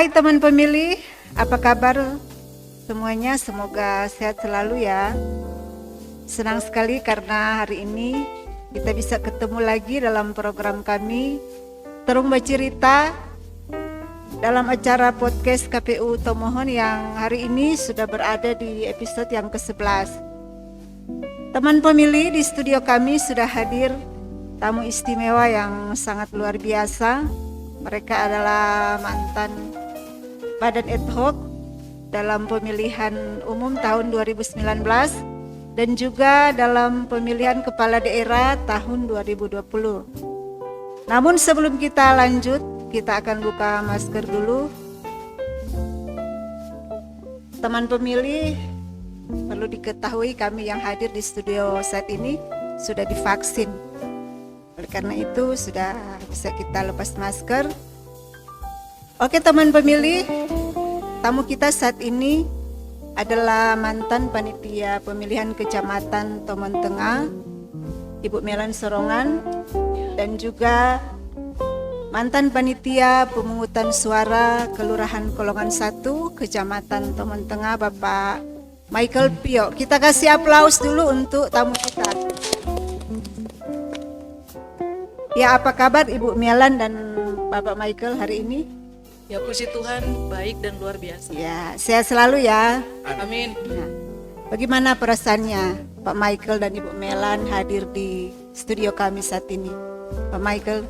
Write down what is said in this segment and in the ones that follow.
Hai teman pemilih, apa kabar semuanya? Semoga sehat selalu ya. Senang sekali karena hari ini kita bisa ketemu lagi dalam program kami Terung Bercerita dalam acara podcast KPU Tomohon yang hari ini sudah berada di episode yang ke-11. Teman pemilih, di studio kami sudah hadir tamu istimewa yang sangat luar biasa. Mereka adalah mantan Badan Ad Hoc dalam pemilihan umum tahun 2019 dan juga dalam pemilihan kepala daerah tahun 2020. Namun sebelum kita lanjut, kita akan buka masker dulu. Teman pemilih, perlu diketahui kami yang hadir di studio saat ini sudah divaksin. Oleh karena itu sudah bisa kita lepas masker. Oke teman pemilih, tamu kita saat ini adalah mantan panitia pemilihan Kecamatan Tomon Tengah, Ibu Melan Sorongan, dan juga mantan panitia pemungutan suara Kelurahan Kolongan 1, Kecamatan Tomon Tengah, Bapak Michael Pio. Kita kasih aplaus dulu untuk tamu kita. Ya, apa kabar Ibu Melan dan Bapak Michael hari ini? Ya, puji Tuhan, baik dan luar biasa. Ya, sehat selalu ya. Amin. Nah, bagaimana perasaannya Pak Michael dan Ibu Melan hadir di studio kami saat ini? Pak Michael?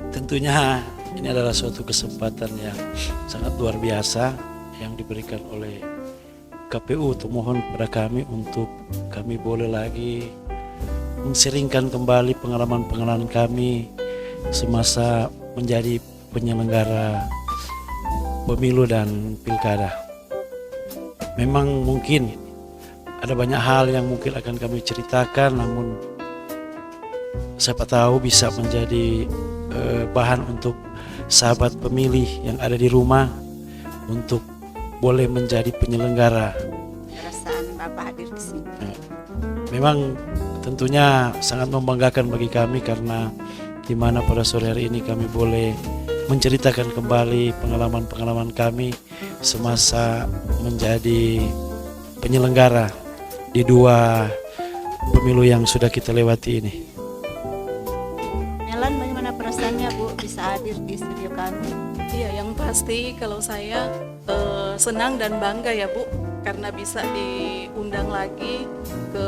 Tentunya ini adalah suatu kesempatan yang sangat luar biasa yang diberikan oleh KPU Tomohon kepada kami untuk kami boleh lagi menseringkan kembali pengalaman-pengalaman kami semasa menjadi penyelenggara pemilu dan pilkada. Memang mungkin ada banyak hal yang mungkin akan kami ceritakan, namun siapa tahu bisa menjadi bahan untuk sahabat pemilih yang ada di rumah untuk boleh menjadi penyelenggara. Perasaan Bapak hadir di sini. Memang tentunya sangat membanggakan bagi kami karena di mana pada sore hari ini kami boleh menceritakan kembali pengalaman-pengalaman kami semasa menjadi penyelenggara di dua pemilu yang sudah kita lewati ini. Melan, bagaimana perasaannya Bu bisa hadir di studio kami? Iya, yang pasti kalau saya senang dan bangga ya Bu, karena bisa diundang lagi ke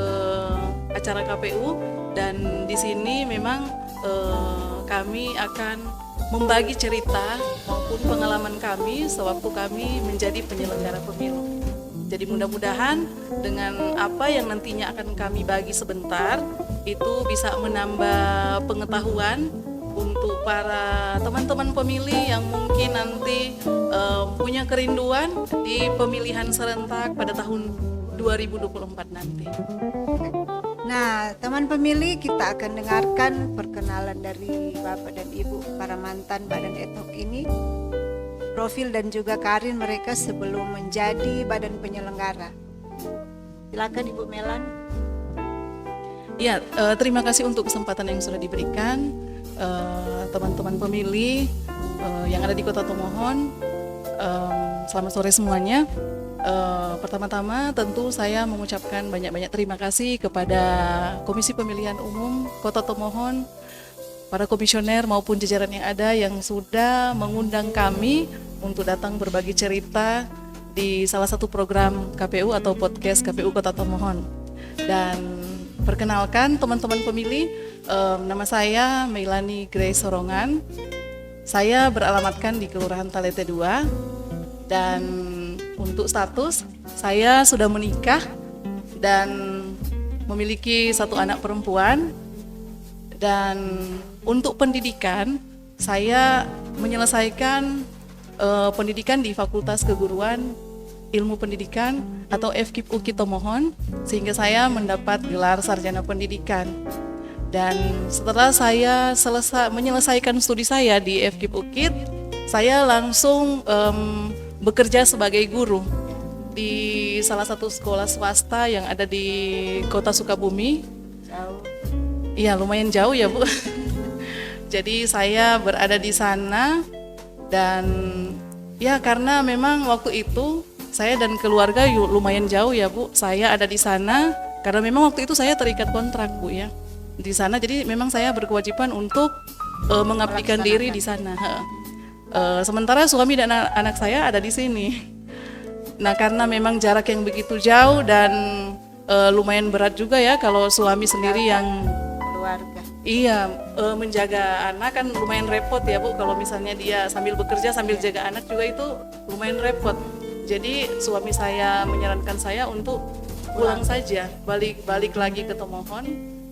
acara KPU dan di sini memang kami akan membagi cerita maupun pengalaman kami sewaktu kami menjadi penyelenggara pemilu. Jadi mudah-mudahan dengan apa yang nantinya akan kami bagi sebentar itu bisa menambah pengetahuan untuk para teman-teman pemilih yang mungkin nanti punya kerinduan di pemilihan serentak pada tahun 2024 nanti. Nah, teman pemilih, kita akan dengarkan perkenalan dari Bapak dan Ibu para mantan Badan Ad Hoc ini, profil dan juga karir mereka sebelum menjadi badan penyelenggara. Silakan Ibu Melan. Ya, terima kasih untuk kesempatan yang sudah diberikan teman-teman pemilih yang ada di Kota Tomohon. Selamat sore semuanya. Pertama-tama tentu saya mengucapkan banyak-banyak terima kasih kepada Komisi Pemilihan Umum Kota Tomohon, para komisioner maupun jajaran yang ada yang sudah mengundang kami untuk datang berbagi cerita di salah satu program KPU atau podcast KPU Kota Tomohon. Dan perkenalkan teman-teman pemilih, nama saya Meilani Grace Sorongan. Saya beralamatkan di Kelurahan Talete 2 dan untuk status saya sudah menikah dan memiliki satu anak perempuan. Dan untuk pendidikan saya menyelesaikan pendidikan di Fakultas Keguruan Ilmu Pendidikan atau FKIP UKIT Tomohon, sehingga saya mendapat gelar sarjana pendidikan. Dan setelah saya menyelesaikan studi saya di FKIP UKIT, saya langsung bekerja sebagai guru di salah satu sekolah swasta yang ada di Kota Sukabumi. Jauh. Iya, lumayan jauh ya Bu. Jadi saya berada di sana dan Ya, karena memang waktu itu saya dan keluarga lumayan jauh ya Bu. Saya ada di sana karena memang waktu itu saya terikat kontrak Bu ya di sana. Jadi memang saya berkewajiban untuk mengabdikan diri di sana. Sementara suami dan anak saya ada di sini. Nah, karena memang jarak yang begitu jauh dan lumayan berat juga ya kalau suami sendiri yang keluarga. iya menjaga anak kan lumayan repot ya Bu. Kalau misalnya dia sambil bekerja sambil jaga anak juga itu lumayan repot. Jadi suami saya menyarankan saya untuk pulang saja, balik lagi ke Tomohon.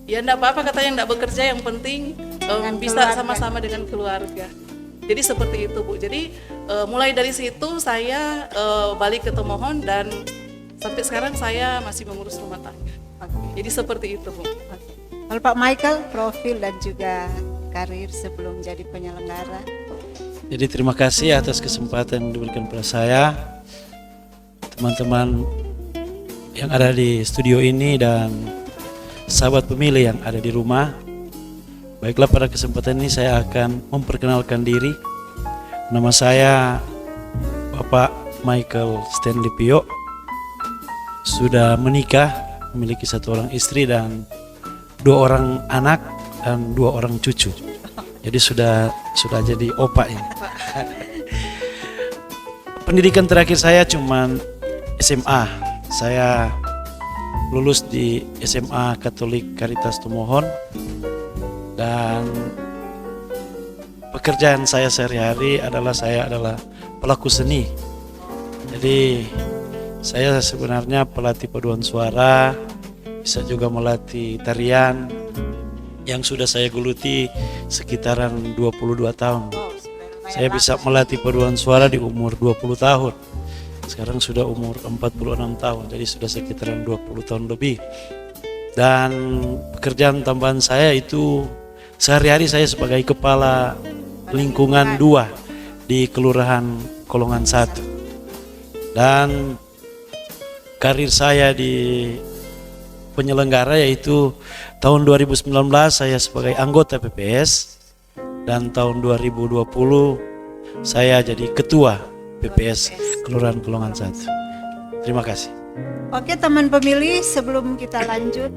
Ya enggak apa-apa katanya, enggak bekerja, yang penting bisa keluarga. sama-sama dengan keluarga. Jadi seperti itu Bu. Jadi mulai dari situ saya balik ke Tomohon dan sampai sekarang saya masih mengurus rumah tangga. Oke. Jadi seperti itu Bu. Oke. Kalau Pak Michael, profil dan juga karir sebelum jadi penyelenggara. Jadi terima kasih atas kesempatan yang diberikan pada saya, teman-teman yang ada di studio ini dan sahabat pemilih yang ada di rumah. Baiklah, pada kesempatan ini saya akan memperkenalkan diri. Nama saya Bapak Michael Stanley Pio, sudah menikah, memiliki 1 orang istri dan 2 orang anak dan 2 orang cucu. Jadi sudah jadi opa ini. Pendidikan terakhir saya cuman SMA. Saya lulus di SMA Katolik Caritas Tomohon dan pekerjaan saya sehari-hari saya adalah pelaku seni. Jadi saya sebenarnya pelatih paduan suara, bisa juga melatih tarian yang sudah saya geluti sekitaran 22 tahun. Saya bisa melatih paduan suara di umur 20 tahun. Sekarang sudah umur 46 tahun, jadi sudah sekitaran 20 tahun lebih. Dan pekerjaan tambahan saya itu sehari-hari saya sebagai kepala lingkungan 2 di Kelurahan Kolongan 1. Dan karir saya di penyelenggara yaitu tahun 2019 saya sebagai anggota PPS dan tahun 2020 saya jadi ketua PPS Kelurahan Kolongan 1. Terima kasih. Oke teman pemilih, sebelum kita lanjut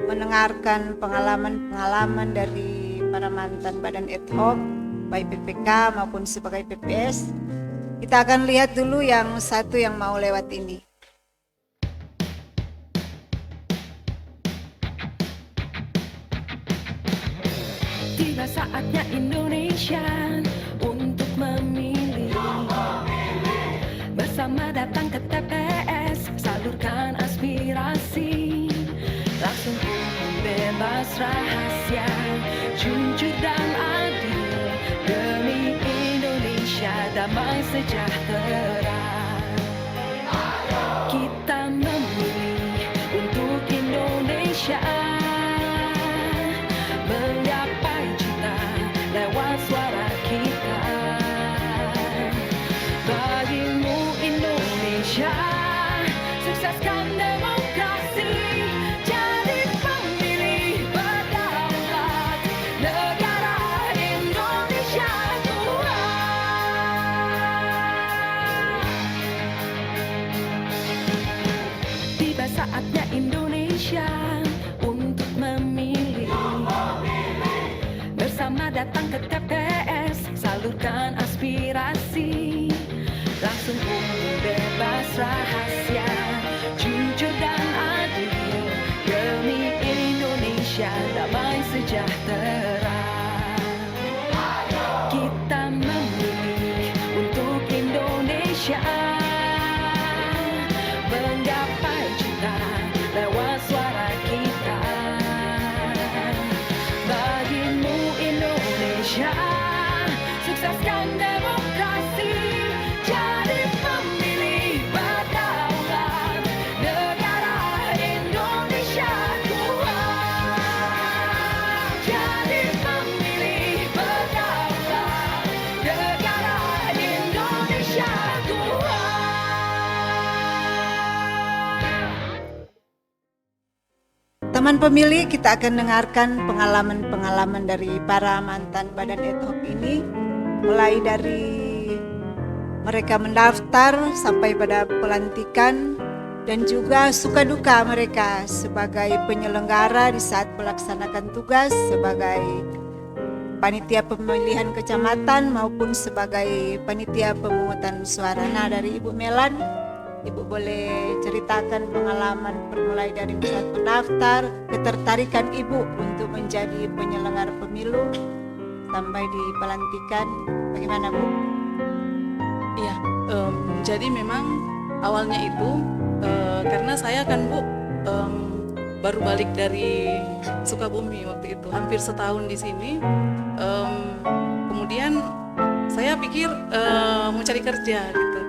mendengarkan pengalaman-pengalaman dari para mantan badan ad hoc baik PPK maupun sebagai PPS, kita akan lihat dulu yang satu yang mau lewat ini. Tiba saatnya Indonesia untuk memilih. Bersama datang ke TPS, salurkan aspirasi. Langsung umum, bebas, rahasia, jujur dan adil. Demi Indonesia damai sejahtera. Kita memilih untuk Indonesia. Menggapai cita lewat suara kita. Bagimu Indonesia, sukseskan demokrasi. Jadi pemilih berdaulat, negara Indonesia Tuhan. Tiba saatnya Indonesia untuk memilih. Bersama datang ke TPS, salurkan aspirasi. Langsung umum, bebas, rahasia, jujur dan adil. Demi Indonesia damai sejahtera. Kita memilih untuk Indonesia. Menggapai cita lewat suara kita. Bagimu Indonesia, sukseskan demokrasi. Jadi pemilih berdaulat, negara Indonesia Tuhan. Jadi pemilih berdaulat, negara Indonesia Tuhan. Teman pemilih, kita akan dengarkan pengalaman-pengalaman dari para mantan badan ad hoc ini, mulai dari mereka mendaftar sampai pada pelantikan, dan juga suka duka mereka sebagai penyelenggara di saat melaksanakan tugas sebagai panitia pemilihan kecamatan maupun sebagai panitia pemungutan suara. Nah, dari Ibu Melan, Ibu boleh ceritakan pengalaman bermulai dari saat mendaftar, ketertarikan Ibu untuk menjadi penyelenggara pemilu sampai di pelantikan, bagaimana Bu? Iya, jadi memang awalnya itu karena saya kan Bu baru balik dari Sukabumi waktu itu, hampir setahun di sini. Kemudian saya pikir mau cari kerja gitu.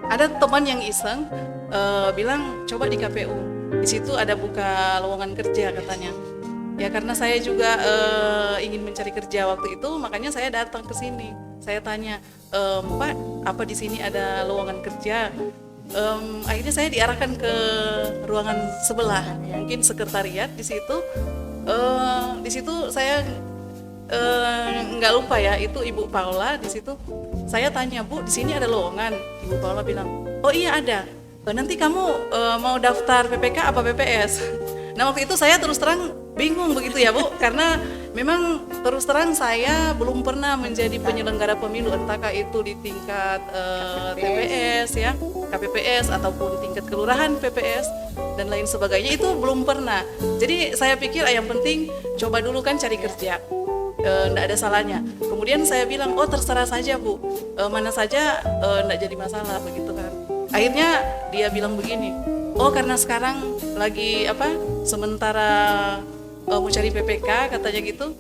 Ada teman yang iseng bilang coba di KPU, di situ ada buka lowongan kerja katanya. Ya karena saya juga ingin mencari kerja waktu itu, makanya saya datang ke sini. Saya tanya, Pak, apa di sini ada lowongan kerja? Akhirnya saya diarahkan ke ruangan sebelah, mungkin sekretariat di situ. Di situ saya nggak lupa ya, itu Ibu Paula di situ. Saya tanya, Bu, di sini ada lowongan? Ibu Paula bilang, oh iya ada. Nanti kamu mau daftar PPK apa PPS? Nah waktu itu saya terus terang bingung begitu ya Bu, karena memang terus terang saya belum pernah menjadi penyelenggara pemilu, entahkah itu di tingkat TPS ya, KPPS ataupun tingkat kelurahan PPS dan lain sebagainya, itu belum pernah. Jadi saya pikir yang penting coba dulu kan cari kerja. Enggak ada salahnya. Kemudian saya bilang, oh terserah saja Bu, mana saja enggak jadi masalah begitu kan. Akhirnya dia bilang begini, oh karena sekarang lagi sementara mau cari PPK katanya gitu,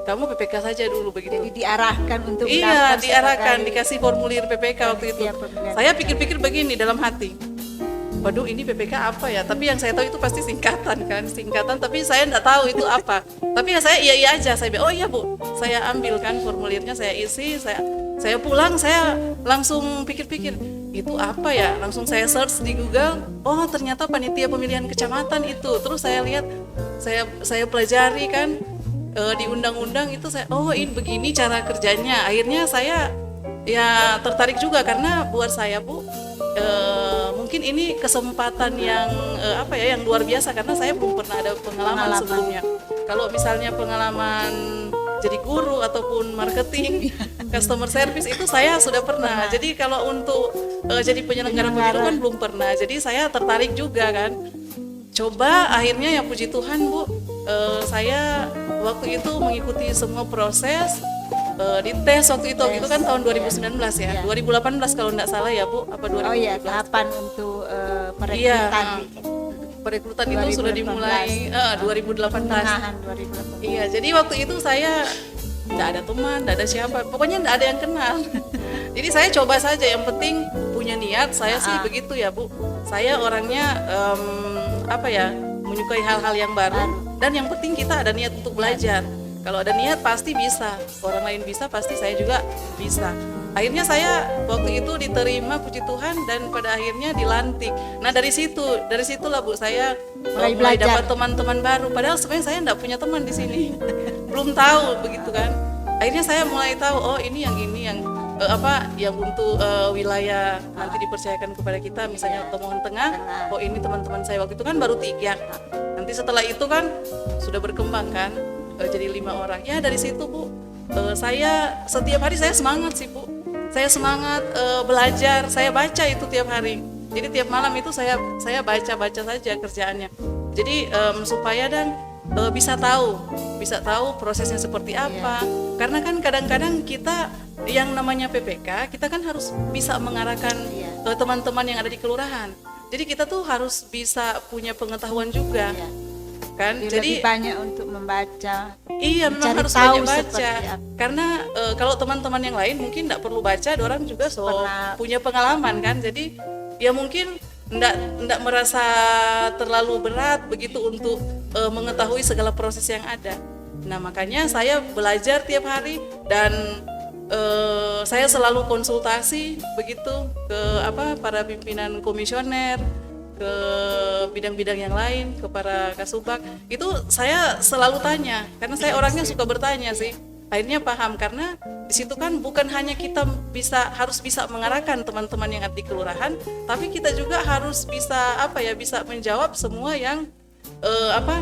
kamu PPK saja dulu begitu. Jadi diarahkan untuk Iya, mendaftar diarahkan, sebagai dikasih formulir PPK waktu itu. panitia pemilihan Saya pikir-pikir begini dalam hati, waduh ini PPK apa ya? Tapi yang saya tahu itu pasti singkatan kan, singkatan. Tapi saya enggak tahu itu apa. Tapi ya saya iya aja. Saya bilang, oh iya Bu, saya ambil kan formulirnya, saya isi, saya pulang, saya langsung pikir-pikir itu apa ya? Langsung saya search di Google. Oh ternyata panitia pemilihan kecamatan itu. Terus saya lihat, saya pelajari kan di undang-undang itu. Oh ini begini cara kerjanya. Akhirnya saya ya tertarik juga karena buat saya Bu. Mungkin ini kesempatan yang yang luar biasa karena saya belum pernah ada pengalaman sebelumnya. Kalau misalnya pengalaman jadi guru ataupun marketing, customer service itu saya sudah pernah. Jadi kalau untuk jadi penyelenggara pemilu kan belum pernah. Jadi saya tertarik juga kan. Coba akhirnya ya puji Tuhan Bu, saya waktu itu mengikuti semua proses. Dites waktu itu kan tahun 2019 ya, 2018 kalau enggak salah ya Bu, apa 2017? Oh iya, tahapan untuk perekrutan. Perekrutan itu sudah dimulai 2018. Pertengahan 2018. Iya, jadi waktu itu saya enggak ada teman, enggak ada siapa, pokoknya enggak ada yang kenal. Jadi saya coba saja, yang penting punya niat. Saya sih begitu ya Bu. Saya orangnya menyukai hal-hal yang baru, dan yang penting kita ada niat untuk belajar. Kalau ada niat pasti bisa, orang lain bisa pasti saya juga bisa. Akhirnya saya waktu itu diterima puji Tuhan dan pada akhirnya dilantik. Nah dari situlah Bu saya mulai dapat teman-teman baru. Padahal sebenarnya saya enggak punya teman di sini, belum tahu begitu kan. Akhirnya saya mulai tahu, oh ini yang untuk wilayah nanti dipercayakan kepada kita, misalnya Tomohon Tengah. Oh ini teman-teman saya waktu itu kan baru 3. Nanti setelah itu kan sudah berkembang kan. Jadi 5 orang. Ya dari situ Bu, saya setiap hari saya semangat sih Bu. Saya semangat belajar, saya baca itu tiap hari. Jadi tiap malam itu saya baca saja kerjaannya. Jadi supaya dan bisa tahu prosesnya seperti apa. Karena kan kadang-kadang kita yang namanya PPK, kita kan harus bisa mengarahkan teman-teman yang ada di kelurahan. Jadi kita tuh harus bisa punya pengetahuan juga. Kan jadi lebih banyak untuk membaca. Iya, memang harus banyak baca karena kalau teman-teman yang lain mungkin tidak perlu baca, orang juga punya pengalaman kan, jadi ya mungkin tidak merasa terlalu berat begitu untuk mengetahui segala proses yang ada. Nah makanya saya belajar tiap hari dan saya selalu konsultasi begitu ke para pimpinan komisioner, ke bidang-bidang yang lain, ke para kasubag. Itu saya selalu tanya karena saya orangnya suka bertanya sih. akhirnya paham, karena di situ kan bukan hanya kita harus bisa mengarahkan teman-teman yang ada di kelurahan, tapi kita juga harus bisa bisa menjawab semua yang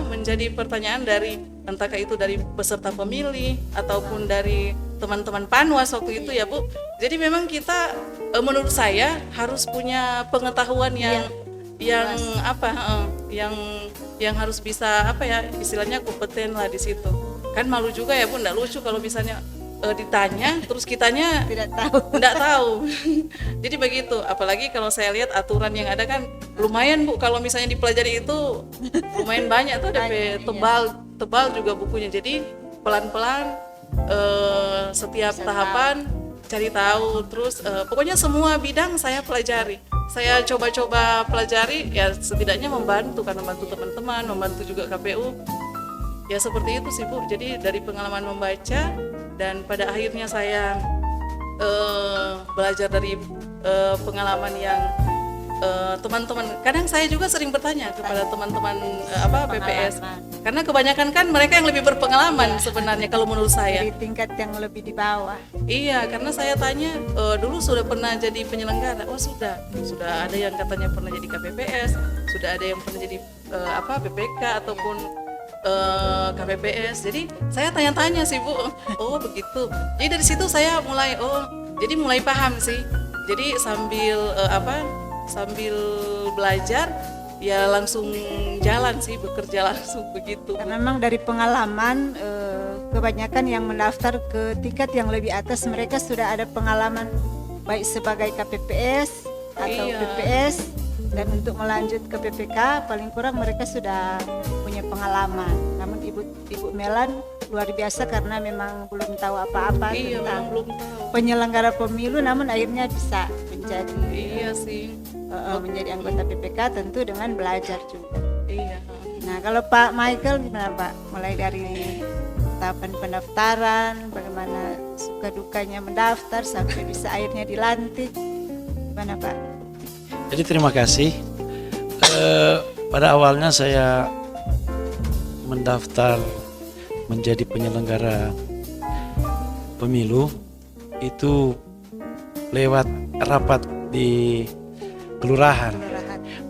menjadi pertanyaan dari entahkah itu dari peserta pemilih ataupun dari teman-teman Panwas waktu itu ya Bu. Jadi memang kita menurut saya harus punya pengetahuan yang yang harus bisa istilahnya kompeten lah di situ. Kan malu juga ya Bu, nggak lucu kalau misalnya ditanya terus kitanya nggak tahu. Jadi begitu, apalagi kalau saya lihat aturan yang ada kan lumayan Bu, kalau misalnya dipelajari itu lumayan banyak tuh, ada tebal juga bukunya. Jadi pelan-pelan setiap tahapan cari tahu, terus pokoknya semua bidang saya pelajari. Saya coba-coba pelajari, ya setidaknya membantu teman-teman, membantu juga KPU. Ya seperti itu sih Bu. Jadi dari pengalaman membaca dan pada akhirnya saya belajar dari pengalaman yang teman-teman. Kadang saya juga sering bertanya kepada teman-teman PPS, karena kebanyakan kan mereka yang lebih berpengalaman sebenarnya kalau menurut saya. Di tingkat yang lebih di bawah. Iya, karena saya tanya dulu sudah pernah jadi penyelenggara. Oh sudah ada yang katanya pernah jadi KPPS, sudah ada yang pernah jadi PPK ataupun KPPS. Jadi saya tanya-tanya sih Bu. Oh begitu. Jadi dari situ saya mulai mulai paham sih. Jadi sambil belajar ya langsung jalan sih, bekerja langsung begitu. Karena memang dari pengalaman kebanyakan yang mendaftar ke tingkat yang lebih atas mereka sudah ada pengalaman baik sebagai KPPS atau PPS, dan untuk melanjut ke PPK paling kurang mereka sudah punya pengalaman. Namun Ibu Melan luar biasa karena memang belum tahu apa-apa tentang penyelenggara pemilu, namun akhirnya bisa menjadi menjadi anggota PPK, tentu dengan belajar juga. Iya. Nah kalau Pak Michael gimana Pak? Mulai dari tahapan pendaftaran, bagaimana suka dukanya mendaftar sampai bisa akhirnya dilantik, gimana Pak? Jadi terima kasih. Pada awalnya saya mendaftar menjadi penyelenggara pemilu itu lewat rapat di kelurahan.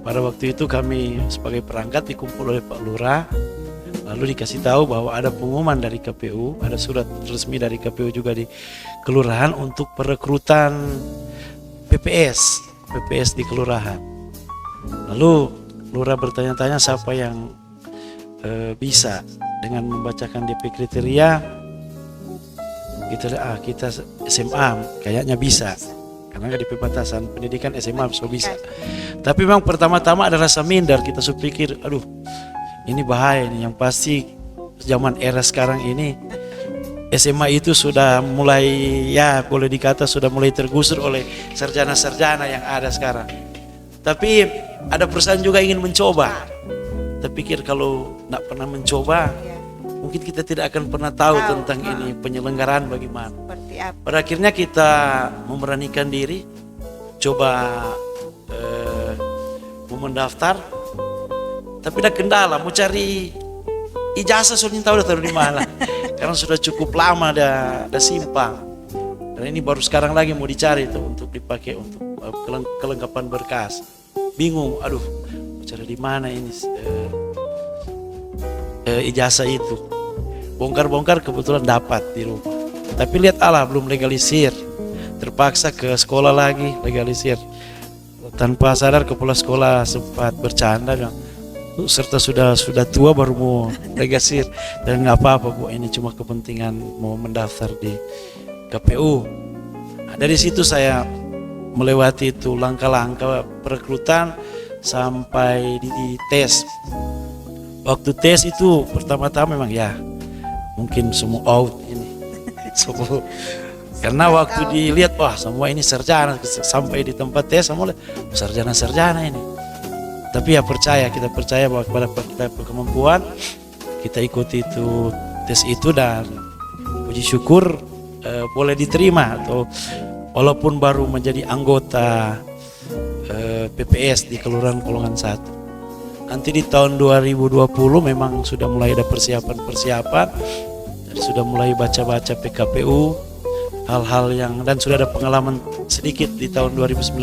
Pada waktu itu kami sebagai perangkat dikumpul oleh Pak Lurah, lalu dikasih tahu bahwa ada pengumuman dari KPU, ada surat resmi dari KPU juga di kelurahan untuk perekrutan PPS di kelurahan. Lalu Lurah bertanya-tanya siapa yang bisa dengan membacakan DP kriteria. Kita SMA kayaknya bisa, karena di pembatasan pendidikan SMA bisa. Tapi memang pertama-tama ada rasa minder, kita pikir aduh ini bahaya ini, yang pasti zaman era sekarang ini SMA itu sudah mulai boleh dikata sudah mulai tergusur oleh sarjana-sarjana yang ada sekarang. Tapi ada perasaan juga ingin mencoba. Tapi pikir kalau tidak pernah mencoba, mungkin kita tidak akan pernah tahu tentang ini penyelenggaraan bagaimana. Seperti apa? Pada akhirnya kita memberanikan diri, coba mau mendaftar, tapi ada kendala, mau cari ijazah sudah tahu taruh di mana, karena sudah cukup lama ada simpang. Dan ini baru sekarang lagi mau dicari itu untuk dipakai untuk kelengkapan berkas. Bingung, aduh, mau cari di mana ini ijazah itu. Bongkar-bongkar kebetulan dapat di rumah. Tapi lihat belum legalisir. Terpaksa ke sekolah lagi legalisir. Tanpa sadar kepala sekolah sempat bercanda bilang, serta sudah tua baru mau legalisir. Dan nggak apa-apa Bu, ini cuma kepentingan mau mendaftar di KPU. Nah, dari situ saya melewati itu langkah-langkah perekrutan sampai di tes. Waktu tes itu pertama-tama memang mungkin semua out ini. Semua. Karena waktu dilihat semua ini sarjana, sampai di tempat tes semua sarjana-sarjana ini. Tapi kita percaya bahwa pada kita kemampuan kita ikuti itu tes itu, dan puji syukur boleh diterima atau walaupun baru menjadi anggota PPS di Kelurahan Kolongan 1. Nanti di tahun 2020 memang sudah mulai ada persiapan sudah mulai baca-baca PKPU, hal-hal yang dan sudah ada pengalaman sedikit di tahun 2019,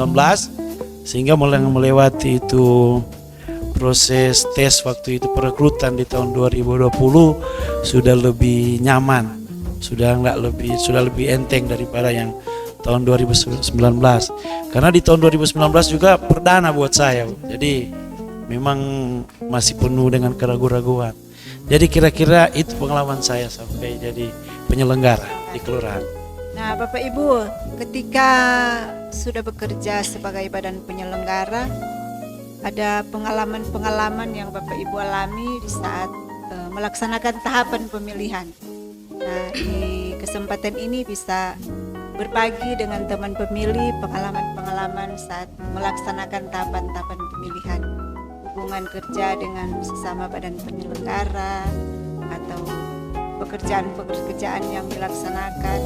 sehingga mulai melewati itu proses tes waktu itu perekrutan di tahun 2020 sudah lebih nyaman, sudah lebih enteng daripada yang tahun 2019. Karena di tahun 2019 juga perdana buat saya, Bu. Jadi memang masih penuh dengan keraguan-raguan. Jadi kira-kira itu pengalaman saya sampai jadi penyelenggara di kelurahan. Nah, Bapak Ibu, ketika sudah bekerja sebagai badan penyelenggara, ada pengalaman-pengalaman yang Bapak Ibu alami di saat melaksanakan tahapan pemilihan. Nah, di kesempatan ini bisa berbagi dengan teman pemilih pengalaman-pengalaman saat melaksanakan tahapan-tahapan pemilihan, hubungan kerja dengan sesama badan penyelenggara atau pekerjaan-pekerjaan yang dilaksanakan,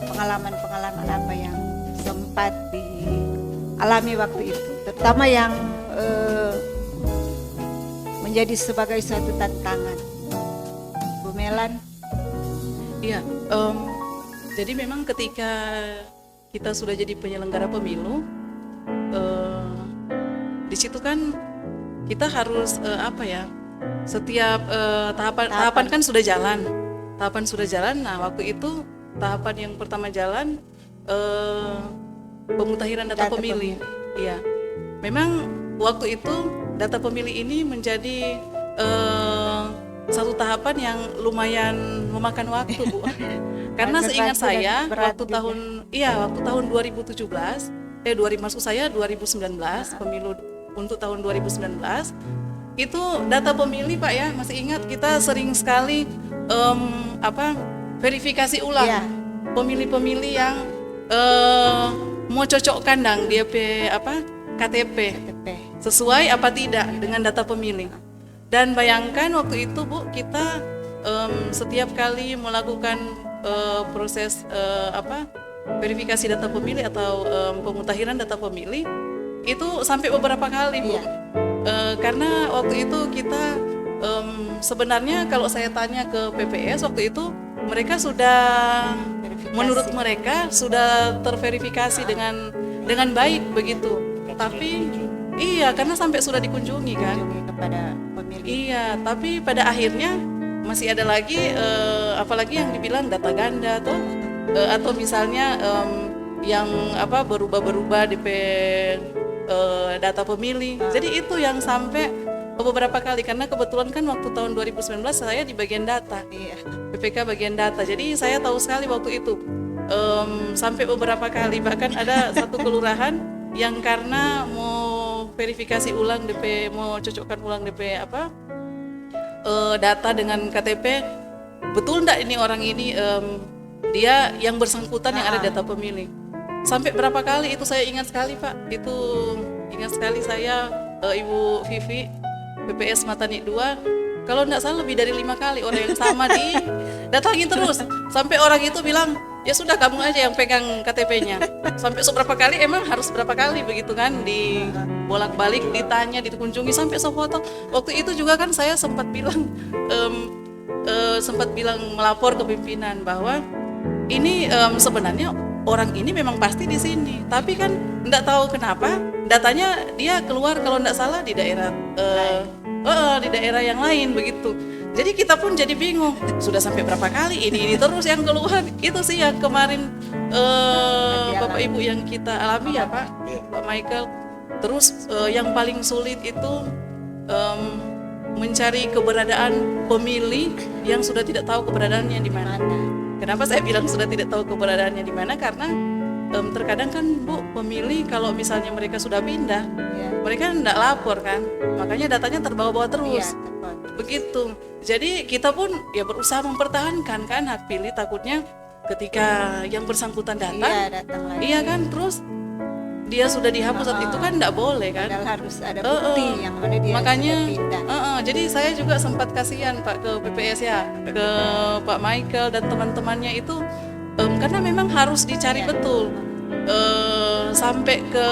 pengalaman-pengalaman apa yang sempat dialami waktu itu, terutama yang menjadi sebagai suatu tantangan. Bu Melan. Iya, jadi memang ketika kita sudah jadi penyelenggara pemilu, di situ kan kita harus setiap tahapan kan sudah jalan, Nah, waktu itu tahapan yang pertama jalan pemutahiran data pemilih. Iya, memang waktu itu data pemilih ini menjadi satu tahapan yang lumayan memakan waktu, Bu. Karena seingat saya waktu tahun 2019, maksud saya 2019, pemilu untuk tahun 2019 itu data pemilih, Pak, ya, masih ingat kita sering sekali verifikasi ulang pemilih-pemilih yang mau cocok kandang dia KTP sesuai apa tidak dengan data pemilih. Dan bayangkan waktu itu, Bu, kita setiap kali melakukan proses verifikasi data pemilih atau pemutahiran data pemilih itu sampai beberapa kali, Bu. Karena waktu itu kita sebenarnya kalau saya tanya ke PPS waktu itu, mereka sudah menurut mereka sudah terverifikasi dengan baik begitu. Tapi iya, karena sampai sudah dikunjungi kan kepada pemilih. Iya, tapi pada akhirnya masih ada lagi apalagi yang dibilang data ganda atau misalnya yang berubah-berubah DP data pemilih. Jadi itu yang sampai beberapa kali, karena kebetulan kan waktu tahun 2019 saya di bagian data, PPK bagian data. Jadi saya tahu sekali waktu itu sampai beberapa kali, bahkan ada satu kelurahan yang karena mau verifikasi ulang DP, mau cocokkan ulang DP data dengan KTP, betul enggak ini orang ini dia yang bersangkutan yang ada data pemilih. Sampai berapa kali itu saya ingat sekali, Pak. Itu ingat sekali saya, Ibu Vivi, PPS Matani 2, kalau enggak salah lebih dari 5 kali orang yang sama datangi terus. Sampai orang itu bilang, ya sudah kamu aja yang pegang KTP-nya. Sampai seberapa kali, emang harus berapa kali begitu kan, di bolak-balik ditanya, dikunjungi sampai sefoto. Waktu itu juga kan saya sempat bilang melapor ke pimpinan bahwa ini sebenarnya orang ini memang pasti di sini, tapi kan enggak tahu kenapa datanya dia keluar kalau enggak salah di daerah di daerah yang lain begitu. Jadi kita pun jadi bingung, sudah sampai berapa kali ini terus yang keluar. Itu sih yang kemarin Bapak Ibu yang kita alami ya, Pak Michael. Terus yang paling sulit itu mencari keberadaan pemilih yang sudah tidak tahu keberadaannya di mana. Kenapa saya bilang sudah tidak tahu keberadaannya di mana? Karena terkadang kan, Bu, pemilih kalau misalnya mereka sudah pindah, mereka tidak lapor kan, makanya datanya terbawa-bawa terus. Begitu. Jadi kita pun ya berusaha mempertahankan kan hak pilih, takutnya ketika yang bersangkutan datang iya kan, terus dia sudah dihapus saat itu kan tidak boleh kan. Harus ada bukti yang mana dia makanya sudah pindah. Jadi saya juga sempat kasihan, Pak, ke PPS ya, ke Pak Michael dan teman-temannya itu karena memang harus dicari betul sampai ke,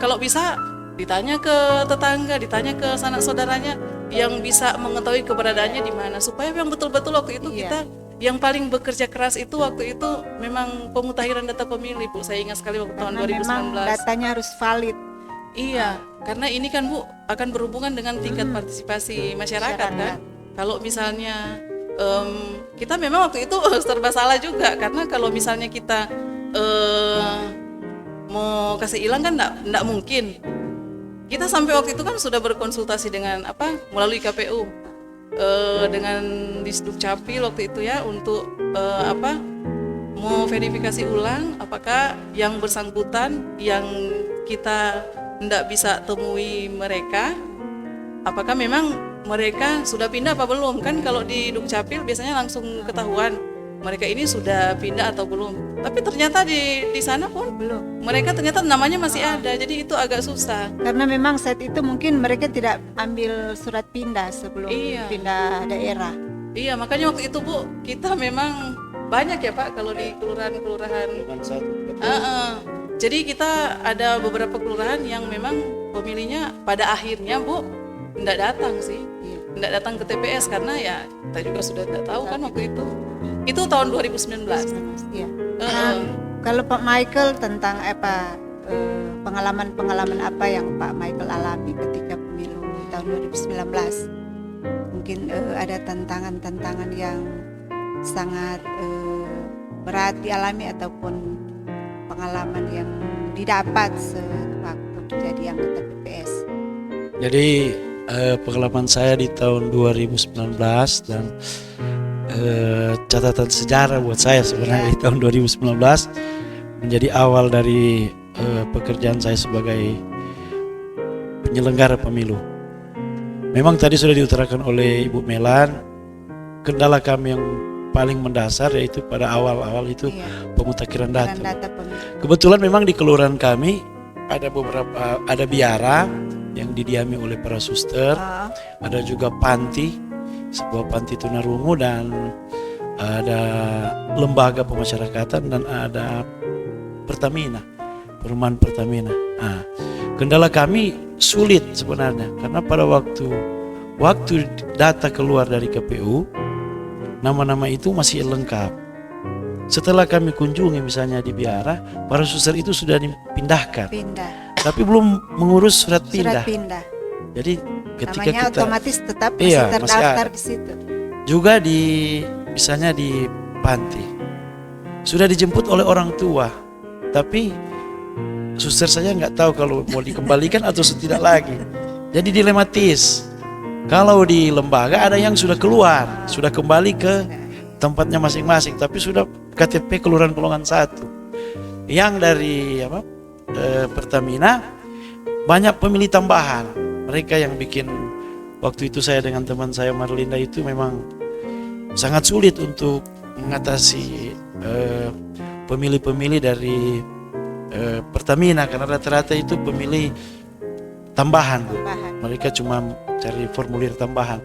kalau bisa ditanya ke tetangga, ditanya ke sanak saudaranya yang bisa mengetahui keberadaannya di mana, supaya yang betul-betul waktu itu kita yang paling bekerja keras itu waktu itu memang pemutahiran data pemilih, Bu. Saya ingat sekali waktu tahun Karena memang 2019. datanya harus valid. Iya, karena ini kan Bu akan berhubungan dengan tingkat partisipasi masyarakat kan. Kalau misalnya kita memang waktu itu serba salah juga, karena kalau misalnya kita mau kasih hilang kan enggak mungkin. Kita sampai waktu itu kan sudah berkonsultasi dengan melalui KPU dengan Disduk Capil waktu itu ya untuk mau verifikasi ulang apakah yang bersangkutan yang kita tidak bisa temui mereka, apakah memang mereka sudah pindah apa belum. Kan kalau di Dukcapil biasanya langsung ketahuan mereka ini sudah pindah atau belum, tapi ternyata di sana pun belum, mereka ternyata namanya masih ada, jadi itu agak susah. Karena memang saat itu mungkin mereka tidak ambil surat pindah sebelum pindah daerah. Iya, makanya waktu itu Bu kita memang banyak ya Pak kalau di kelurahan-kelurahan. Jadi kita ada beberapa kelurahan yang memang pemilihnya pada akhirnya Bu tidak datang sih, tidak datang ke TPS karena ya kita juga sudah tidak tahu kan waktu itu. Itu tahun 2019. Iya. Nah, kalau Pak Michael tentang pengalaman-pengalaman apa yang Pak Michael alami ketika pemilu tahun 2019? Mungkin ada tantangan-tantangan yang sangat berat dialami ataupun pengalaman yang didapat sewaktu menjadi anggota PPS. Jadi pengalaman saya di tahun 2019 dan catatan sejarah buat saya sebenarnya di tahun 2019 menjadi awal dari pekerjaan saya sebagai penyelenggara pemilu. Memang tadi sudah diutarakan oleh Ibu Melan, kendala kami yang paling mendasar yaitu pada awal-awal itu pemutakhiran data. Kebetulan memang di kelurahan kami ada biara yang didiami oleh para suster, ada juga panti, sebuah panti tunarungu, dan ada lembaga pemasyarakatan, dan ada Pertamina, perumahan Pertamina. Nah, kendala kami sulit sebenarnya karena pada waktu data keluar dari KPU, nama-nama itu masih lengkap. Setelah kami kunjungi misalnya di biara, para suster itu sudah dipindahkan, tapi belum mengurus surat pindah. Jadi ketika namanya kita otomatis tetap masih terdaftar di situ. Juga misalnya di panti sudah dijemput oleh orang tua, tapi suster saya nggak tahu kalau mau dikembalikan atau tidak lagi. Jadi dilematis. Kalau di lembaga ada yang sudah keluar, sudah kembali ke tempatnya masing-masing, tapi sudah KTP Kelurahan Pelongan 1. Yang dari Pertamina banyak pemilih tambahan. Mereka yang bikin waktu itu saya dengan teman saya Marlinda itu memang sangat sulit untuk mengatasi pemilih-pemilih dari Pertamina karena rata-rata itu pemilih tambahan. Mereka cuma cari formulir tambahan.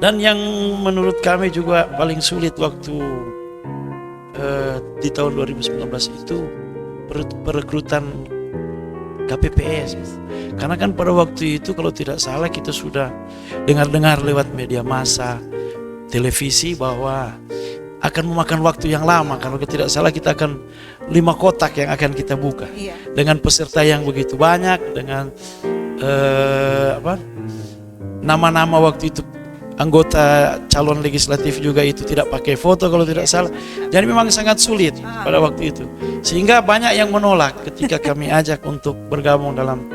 Dan yang menurut kami juga paling sulit waktu di tahun 2019 itu perekrutan KPPS. Karena kan pada waktu itu kalau tidak salah kita sudah dengar-dengar lewat media massa, televisi bahwa akan memakan waktu yang lama. Kalau tidak salah kita akan 5 kotak yang akan kita buka. Dengan peserta yang begitu banyak, dengan nama-nama waktu itu anggota calon legislatif juga itu tidak pakai foto kalau tidak salah. Jadi memang sangat sulit pada waktu itu. Sehingga banyak yang menolak ketika kami ajak untuk bergabung dalam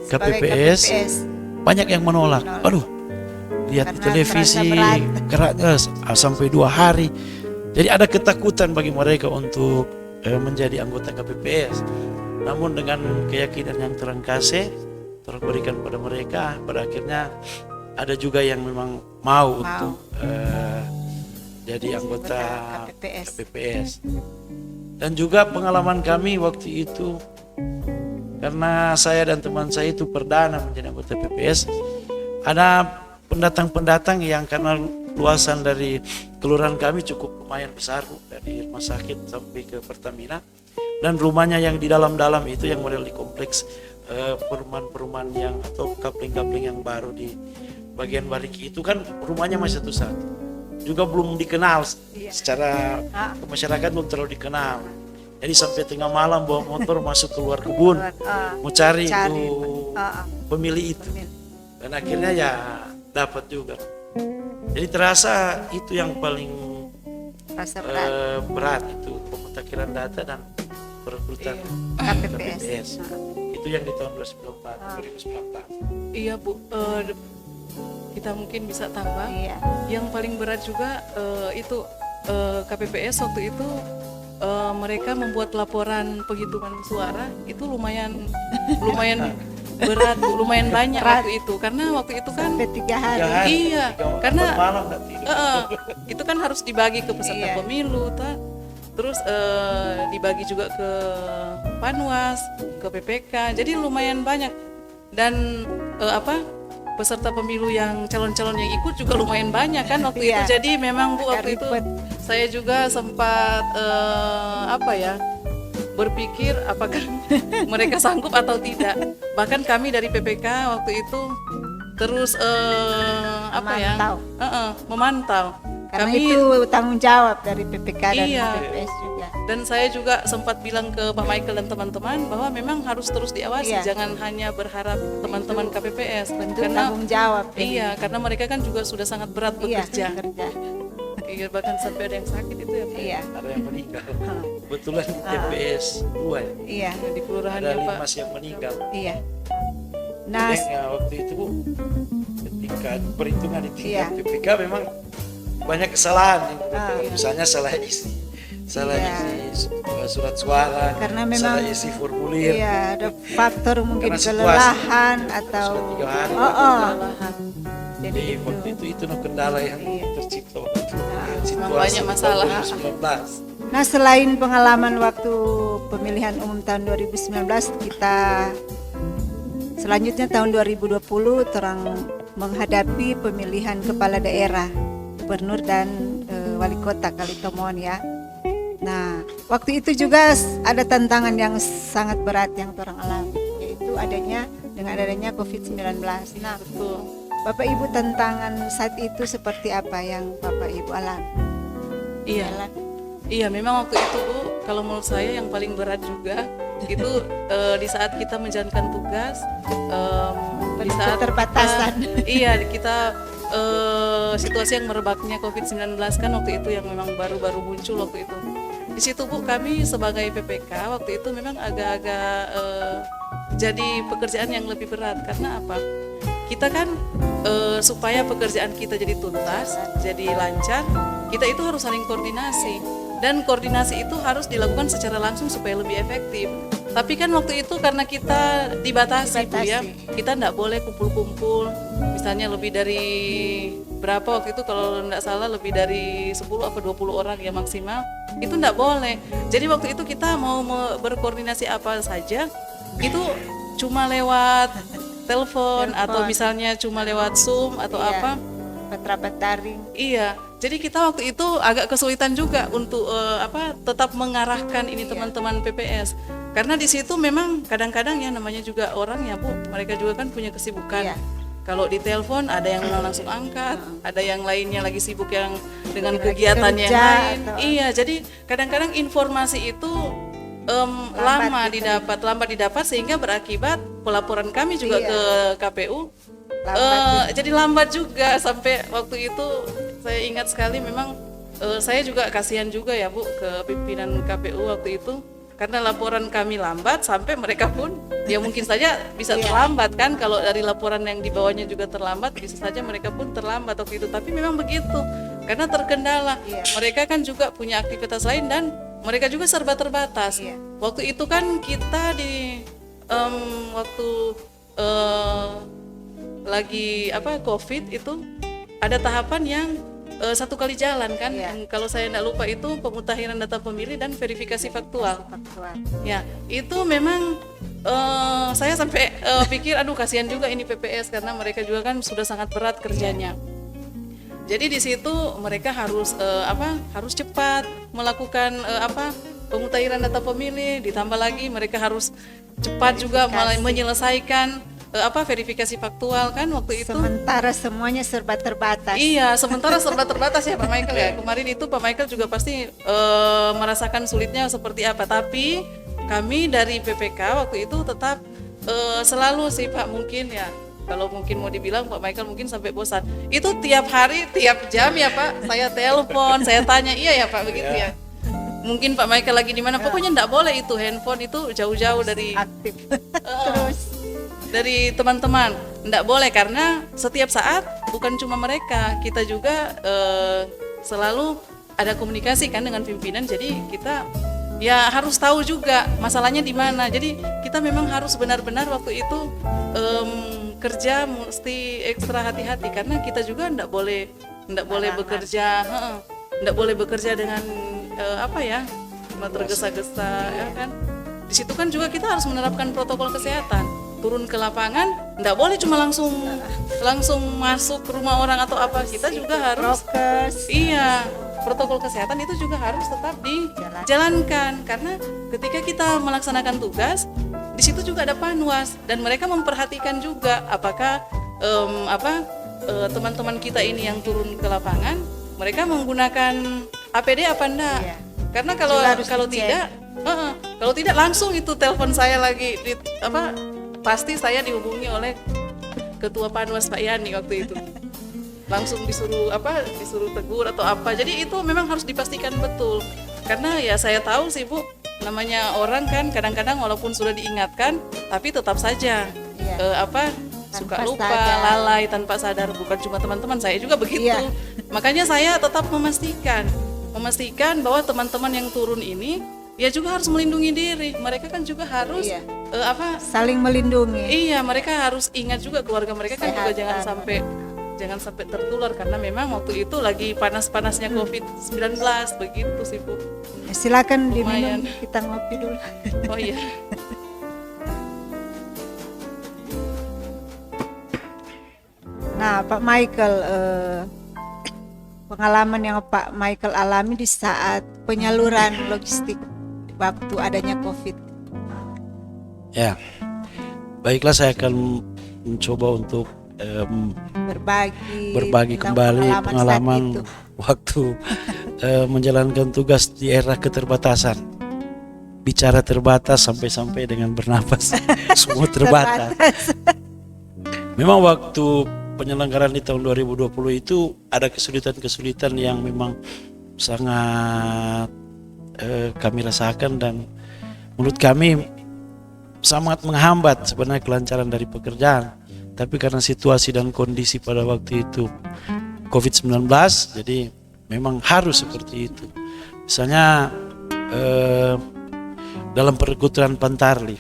KPPS. Banyak yang menolak. Aduh, lihat di televisi keratnya sampai 2 hari. Jadi ada ketakutan bagi mereka untuk menjadi anggota KPPS. Namun dengan keyakinan yang Tuhan kasih, Tuhan berikan pada mereka, pada akhirnya ada juga yang memang mau untuk jadi anggota KPPS. Dan juga pengalaman kami waktu itu, karena saya dan teman saya itu perdana menjadi anggota PPS, ada pendatang-pendatang yang karena luasan dari kelurahan kami cukup lumayan besar, dari rumah sakit sampai ke Pertamina, dan rumahnya yang di dalam-dalam itu yang model di kompleks perumahan-perumahan yang atau kapling-kapling yang baru di bagian Bariki itu kan rumahnya masih satu-satu. juga belum dikenal Iya. secara Ah. masyarakat, belum terlalu dikenal. Jadi sampai tengah malam bawa motor masuk keluar kebun mau cari Cari. itu Ah, ah. pemilih itu, dan akhirnya ya dapat juga. Jadi terasa itu yang paling Rasa berat. berat, itu pemutakhiran data dan perekrutan KPPS. itu yang di tahun 2019. Iya Bu, kita mungkin bisa tambah. Iya. Yang paling berat juga itu KPPS waktu itu mereka membuat laporan penghitungan suara itu lumayan berat, Bu, lumayan banyak Berat. waktu itu, karena waktu itu kan Sampai 3 hari. Iya, karena malam nggak tidur. itu kan harus dibagi ke peserta Iya. pemilu, terus dibagi juga ke Panwas, ke PPK, jadi lumayan banyak. Dan peserta pemilu yang calon-calon yang ikut juga lumayan banyak kan waktu Iya. itu. Jadi memang Bu Agak waktu itu ribet. saya juga sempat berpikir apakah mereka sanggup atau tidak. Bahkan kami dari PPK waktu itu terus Memantau. memantau. Karena Kami itu tanggung jawab dari PPK dan Iya. PPS juga. dan saya juga sempat bilang ke Pak Michael dan teman-teman bahwa memang harus terus diawasi, Iya. jangan hanya berharap teman-teman KPPS, Bentuk karena tanggung jawab. ini. iya, karena mereka kan juga sudah sangat berat Iya, bekerja. bekerja. Iya, bahkan sampai ada yang sakit itu ya, Pak. Iya. Ada yang meninggal. Kebetulan di TPS 2 ya. Iya. Di kelurahan Ada ya, Pak. 5 yang meninggal. Iya. Nah, Dan ya, waktu itu Bu, ketika perhitungan di tingkat Iya. PPK memang banyak kesalahan. Ah. Misalnya salah isi Iya. surat suara, Karena memang- salah isi formulir. iya, ada faktor mungkin Karena situasi. kelelahan atau Sudah 3 hari. Kelelahan. jadi Jadi waktu itu kendala yang Iya. tercipta waktu itu. Memang banyak masalah. 2019. Nah, selain pengalaman waktu pemilihan umum tahun 2019, kita selanjutnya tahun 2020 terang menghadapi pemilihan kepala daerah, gubernur dan wali kota Kalitomon ya. Nah, waktu itu juga ada tantangan yang sangat berat yang orang alami, yaitu dengan adanya COVID-19. Nah, Betul. Bapak Ibu, tantangan saat itu seperti apa yang Bapak Ibu alami? Iya. Iya, memang waktu itu Bu, kalau menurut saya yang paling berat juga itu di saat kita menjalankan tugas, di Penuh saat keterbatasan. kita situasi yang merebaknya COVID-19 kan waktu itu yang memang baru-baru muncul waktu itu. Di situ Bu, kami sebagai PPK waktu itu memang agak-agak jadi pekerjaan yang lebih berat. Karena apa? Kita kan supaya pekerjaan kita jadi tuntas, jadi lancar, kita itu harus saling koordinasi. Dan koordinasi itu harus dilakukan secara langsung supaya lebih efektif. Tapi kan waktu itu karena kita dibatasi. Bu ya, kita tidak boleh kumpul-kumpul. Misalnya lebih dari berapa waktu itu, kalau tidak salah lebih dari 10 atau 20 orang ya maksimal. Itu tidak boleh. Jadi waktu itu kita mau berkoordinasi apa saja, itu cuma lewat telepon atau misalnya cuma lewat Zoom atau Iya. apa. Rapat daring. Iya, jadi kita waktu itu agak kesulitan juga untuk tetap mengarahkan ini teman-teman PPS, karena di situ memang kadang-kadang ya namanya juga orang ya Bu, mereka juga kan punya kesibukan. Iya. Kalau di telepon ada yang langsung angkat, ada yang lainnya lagi sibuk yang dengan Lagi kegiatan yang kerja lain. atau- Iya, jadi kadang-kadang informasi itu lambat didapat sehingga berakibat pelaporan kami juga Iya. ke KPU Lambat jadi lambat juga. Sampai waktu itu saya ingat sekali memang saya juga kasihan juga ya Bu ke pimpinan KPU waktu itu, karena laporan kami lambat sampai mereka pun ya mungkin saja bisa terlambat kan, kalau dari laporan yang di bawahnya juga terlambat bisa saja mereka pun terlambat waktu itu. Tapi memang begitu karena terkendala. Mereka kan juga punya aktivitas lain dan mereka juga serba terbatas. Waktu itu kan kita di waktu lagi COVID itu ada tahapan yang 1 kali jalan kan. Kalau saya tidak lupa itu pemutakhiran data pemilih dan verifikasi faktual. Ya, itu memang saya sampai pikir aduh kasihan juga ini PPS, karena mereka juga kan sudah sangat berat kerjanya. Jadi di situ mereka harus harus cepat melakukan pemutakhiran data pemilih, ditambah lagi mereka harus cepat juga menyelesaikan verifikasi faktual kan waktu itu. Sementara semuanya serba terbatas. Iya, sementara serba terbatas ya Pak Michael ya. Kemarin itu Pak Michael juga pasti merasakan sulitnya seperti apa. Tapi kami dari PPK waktu itu tetap selalu sih Pak, mungkin ya. Kalau mungkin mau dibilang Pak Michael mungkin sampai bosan. Itu tiap hari, tiap jam ya Pak, saya telepon, saya tanya, iya ya Pak begitu ya. Mungkin Pak Michael lagi di mana, pokoknya enggak boleh itu handphone itu jauh-jauh dari Aktif. Terus dari teman-teman, enggak boleh karena setiap saat bukan cuma mereka, kita juga selalu ada komunikasi kan dengan pimpinan, jadi kita ya harus tahu juga masalahnya di mana. Jadi kita memang harus benar-benar waktu itu kerja mesti ekstra hati-hati karena kita juga enggak boleh bekerja, enggak boleh bekerja dengan tergesa-gesa ya kan. Di situ kan juga kita harus menerapkan protokol kesehatan. Turun ke lapangan, enggak boleh cuma langsung masuk ke rumah orang atau apa. Kita juga harus prokes. Iya, protokol kesehatan itu juga harus tetap dijalankan karena ketika kita melaksanakan tugas di situ juga ada panwas dan mereka memperhatikan juga apakah teman-teman kita ini yang turun ke lapangan mereka menggunakan APD apa enggak? Iya. Karena kalau tidak langsung itu telepon saya lagi pasti saya dihubungi oleh Ketua Panwas Pak Yani waktu itu. Langsung disuruh tegur atau apa. Jadi itu memang harus dipastikan betul. Karena ya saya tahu sih Bu, namanya orang kan kadang-kadang walaupun sudah diingatkan tapi tetap saja suka lupa, lalai tanpa sadar. Bukan cuma teman-teman, saya juga begitu. Iya. Makanya saya tetap memastikan bahwa teman-teman yang turun ini ya juga harus melindungi diri. Mereka kan juga harus saling melindungi. Iya, mereka harus ingat juga keluarga mereka kan juga jangan sampai tertular karena memang waktu itu lagi panas-panasnya COVID-19 begitu sih Bu. Silakan Lumayan. diminum, kita ngopi dulu. Oh iya. Nah, Pak Michael, pengalaman yang Pak Michael alami di saat penyaluran logistik waktu adanya COVID. Ya, baiklah saya akan mencoba untuk berbagi tentang kembali pengalaman saat itu. waktu menjalankan tugas di era keterbatasan. Bicara terbatas sampai dengan bernapas semua terbatas. Memang waktu penyelenggaraan di tahun 2020 itu ada kesulitan-kesulitan yang memang sangat kami rasakan dan menurut kami sangat menghambat sebenarnya kelancaran dari pekerjaan. Tapi karena situasi dan kondisi pada waktu itu COVID-19, jadi memang harus seperti itu. Misalnya dalam perguruan Pantarli.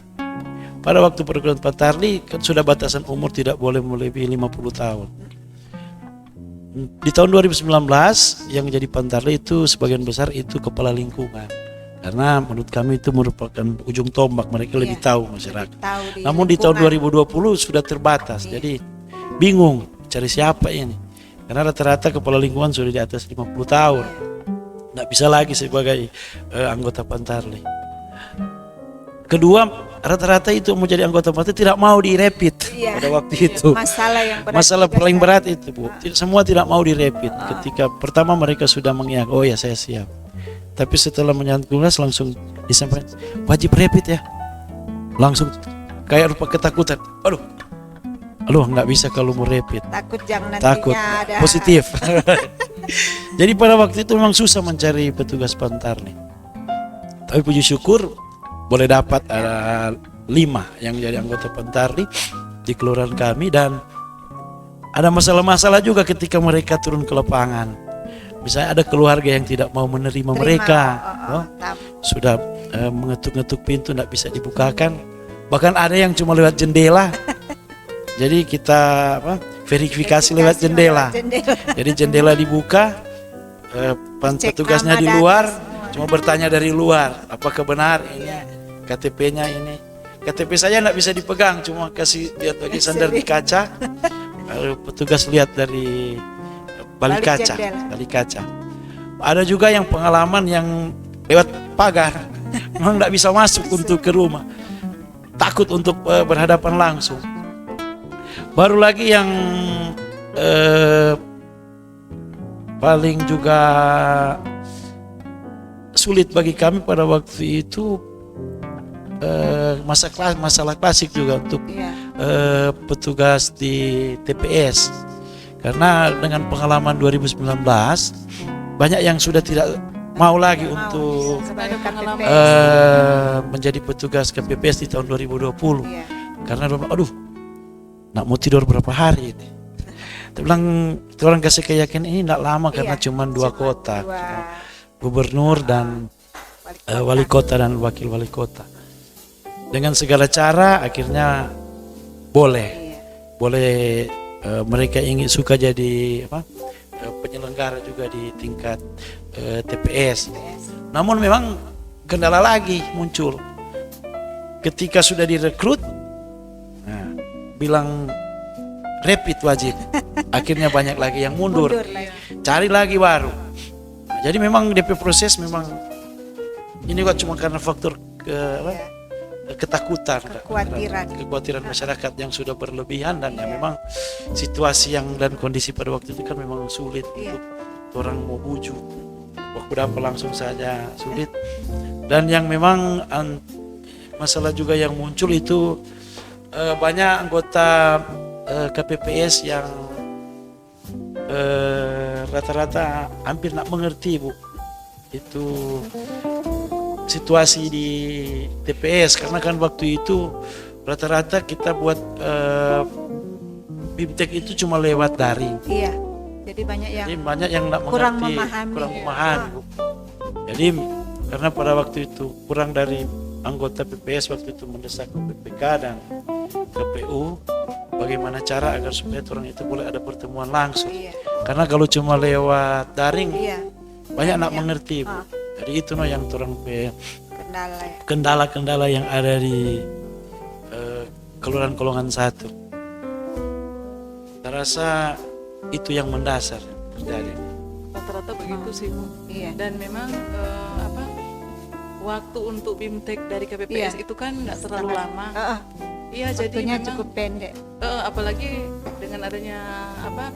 Pada waktu perguruan Pantarli kan sudah batasan umur tidak boleh melebihi 50 tahun. Di tahun 2019 yang jadi Pantarli itu sebagian besar itu kepala lingkungan. Karena menurut kami itu merupakan ujung tombak, mereka lebih tahu masyarakat. Namun di tahun 2020 sudah terbatas, jadi bingung cari siapa ini. Karena rata-rata kepala lingkungan sudah di atas 50 tahun. Tidak bisa lagi sebagai anggota Pantarli. Kedua, rata-rata itu mau jadi anggota Pantarli tidak mau direpit pada waktu itu. Masalah paling berat itu Bu. Semua tidak mau direpit. Ketika pertama mereka sudah mengiyakan, oh ya saya siap. Tapi setelah menyambut tugas langsung disampaikan wajib rapid ya. Langsung kayak rupa ketakutan. Aduh nggak bisa kalau mau rapid. Takut ada positif. Jadi pada waktu itu memang susah mencari petugas Pantarli. Tapi puji syukur boleh dapat ada 5 yang jadi anggota Pantarli di kelurahan kami dan ada masalah-masalah juga ketika mereka turun ke lapangan. Misalnya ada keluarga yang tidak mau menerima mereka, sudah mengetuk-ngetuk pintu tidak bisa dibukakan, bahkan ada yang cuma lewat jendela. Jadi kita verifikasi lewat jendela. Jadi jendela dibuka, petugasnya di luar, cuma bertanya dari luar, apakah benar ini KTP-nya ini. KTP saya tidak bisa dipegang, cuma kasih lihat bagi sandar di kaca. Petugas lihat dari balik kaca. Ada juga yang pengalaman yang lewat pagar, memang tidak bisa masuk untuk ke rumah, takut untuk berhadapan langsung. Baru lagi yang paling juga sulit bagi kami pada waktu itu masalah klasik juga untuk Iya. petugas di TPS, karena dengan pengalaman 2019 banyak yang sudah tidak mau lagi untuk sebagai pengalaman. KPPS. menjadi petugas KPPS di tahun 2020 Iya. karena dia bilang, aduh nak mau tidur berapa hari ini. Dia bilang orang kasih keyakinan ini tidak lama karena Iya, cuma dua kota, dua gubernur dan wali kota dan wakil wali kota. Dengan segala cara akhirnya boleh mereka ingin suka jadi penyelenggara juga di tingkat TPS. Namun memang kendala lagi muncul ketika sudah direkrut, bilang rapid wajib, akhirnya banyak lagi yang mundur, cari lagi baru. Jadi memang DP proses memang ini kok cuma karena faktor ketakutan, kekhawatiran masyarakat yang sudah berlebihan, dan ya memang situasi dan kondisi pada waktu itu kan memang sulit untuk orang mau bujuk. Waktu dapat langsung saja sulit, dan yang memang masalah juga yang muncul itu banyak anggota KPPS yang rata-rata hampir nak mengerti Bu itu situasi di TPS, karena kan waktu itu rata-rata kita buat BIMTEK itu cuma lewat daring. Iya. Jadi banyak yang nak kurang mengerti, memahami. kurang memahami. Bu. Jadi karena pada waktu itu kurang dari anggota PPS waktu itu mendesak ke PPK dan KPU bagaimana cara agar supaya orang itu boleh ada pertemuan langsung. Iya. Karena kalau cuma lewat daring Iya. banyak nak mengerti. Bu. Jadi itu yang orang Kendala ya. kendala-kendala yang ada di Kelurahan-Kolongan 1. Saya rasa itu yang mendasar terjadi. Rata-rata begitu sih Bu. Iya. Dan memang waktu untuk BIMTEK dari KPPS itu kan nggak terlalu lama. Iya, jadi Waktunya memang cukup pendek. apalagi dengan adanya